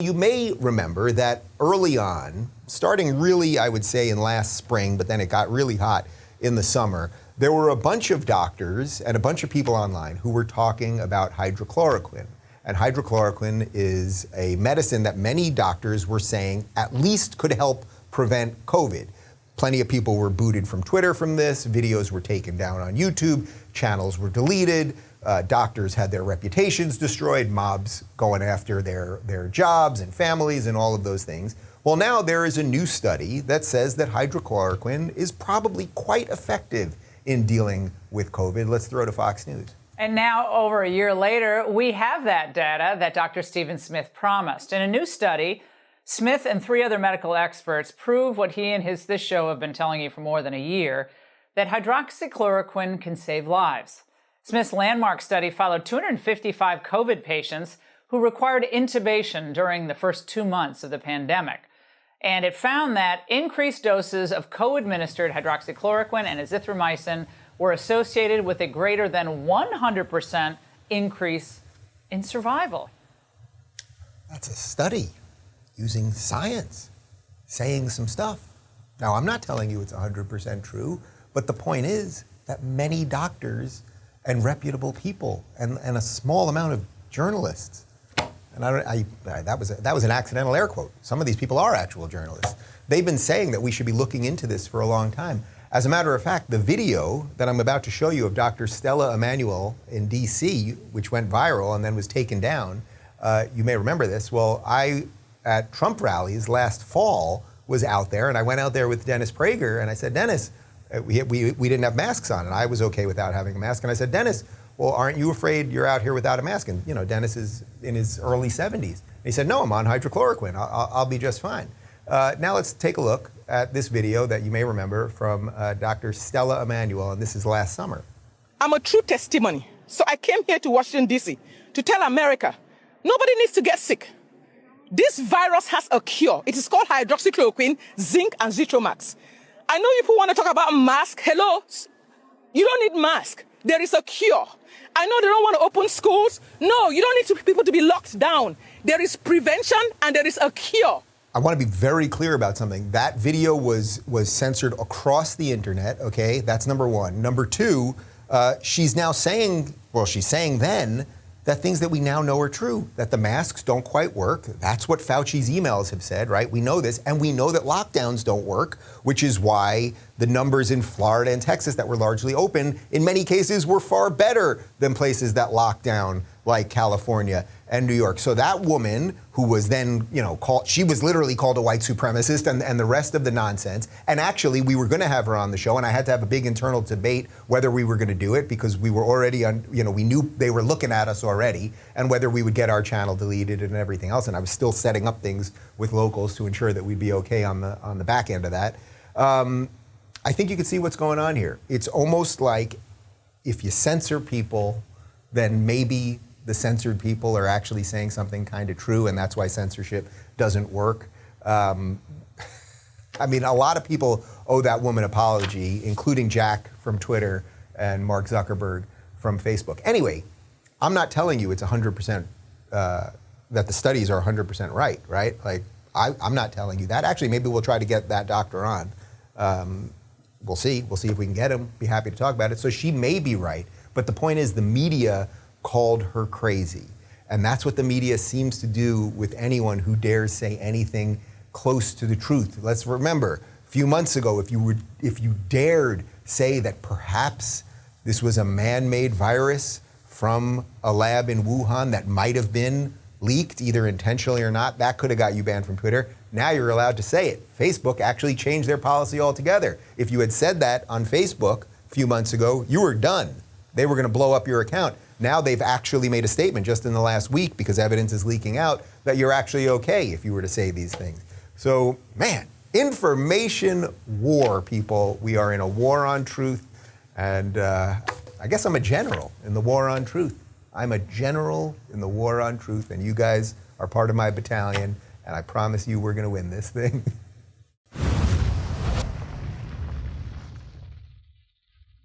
You may remember that early on, starting really, I would say, in last spring, but then it got really hot in the summer, there were a bunch of doctors and a bunch of people online who were talking about hydroxychloroquine. And hydroxychloroquine is a medicine that many doctors were saying at least could help prevent COVID. Plenty of people were booted from Twitter from this, videos were taken down on YouTube, channels were deleted, doctors had their reputations destroyed, mobs going after their jobs and families and all of those things. Well, now there is a new study that says that hydroxychloroquine is probably quite effective in dealing with COVID. Let's throw to Fox News. And now, over a year later, we have that data that Dr. Stephen Smith promised. In a new study, Smith and 3 other medical experts prove what he and this show have been telling you for more than a year, that hydroxychloroquine can save lives. Smith's landmark study followed 255 COVID patients who required intubation during the first 2 months of the pandemic. And it found that increased doses of co-administered hydroxychloroquine and azithromycin were associated with a greater than 100% increase in survival. That's a study using science, saying some stuff. Now, I'm not telling you it's 100% true, but the point is that many doctors and reputable people and a small amount of journalists, and that was an accidental air quote. Some of these people are actual journalists. They've been saying that we should be looking into this for a long time. As a matter of fact, the video that I'm about to show you of Dr. Stella Immanuel in DC, which went viral and then was taken down, you may remember this. Well, I, at Trump rallies last fall, was out there, and I went out there with Dennis Prager, and I said, Dennis, we didn't have masks on, and I was okay without having a mask. And I said, Dennis, well, aren't you afraid you're out here without a mask? And, you know, Dennis is in his early 70s. And he said, no, I'm on hydroxychloroquine. I'll be just fine. Now let's take a look at this video that you may remember from Dr. Stella Immanuel, and this is last summer. I'm a true testimony. So I came here to Washington, D.C. to tell America, nobody needs to get sick. This virus has a cure. It is called hydroxychloroquine, zinc, and Zithromax. I know people want to talk about masks. Hello? You don't need mask. There is a cure. I know they don't want to open schools. No, you don't need people to be locked down. There is prevention and there is a cure. I want to be very clear about something. That video was censored across the internet, okay? That's number one. Number two, she's now saying, well, she's saying then, that things that we now know are true, that the masks don't quite work. That's what Fauci's emails have said, right? We know this, and we know that lockdowns don't work, which is why the numbers in Florida and Texas that were largely open, in many cases, were far better than places that locked down, like California and New York. So that woman, who was then, you know, she was literally called a white supremacist and the rest of the nonsense. And actually, we were going to have her on the show, and I had to have a big internal debate whether we were going to do it, because we were already on, you know, we knew they were looking at us already, and whether we would get our channel deleted and everything else. And I was still setting up things with locals to ensure that we'd be okay on the back end of that. I think you can see what's going on here. It's almost like if you censor people, then maybe the censored people are actually saying something kind of true, and that's why censorship doesn't work. I mean, a lot of people owe that woman an apology, including Jack from Twitter and Mark Zuckerberg from Facebook. Anyway, I'm not telling you it's 100%, that the studies are 100% right? Like, I'm not telling you that. Actually, maybe we'll try to get that doctor on. We'll see. We'll see if we can get him. Be happy to talk about it. So she may be right, but the point is the media called her crazy. And that's what the media seems to do with anyone who dares say anything close to the truth. Let's remember, a few months ago, if you dared say that perhaps this was a man-made virus from a lab in Wuhan that might have been leaked, either intentionally or not, that could have got you banned from Twitter. Now you're allowed to say it. Facebook actually changed their policy altogether. If you had said that on Facebook a few months ago, you were done. They were going to blow up your account. Now they've actually made a statement just in the last week, because evidence is leaking out, that you're actually okay if you were to say these things. So, man, information war, people. We are in a war on truth. And I guess I'm a general in the war on truth. I'm a general in the war on truth, and you guys are part of my battalion, and I promise you we're going to win this thing.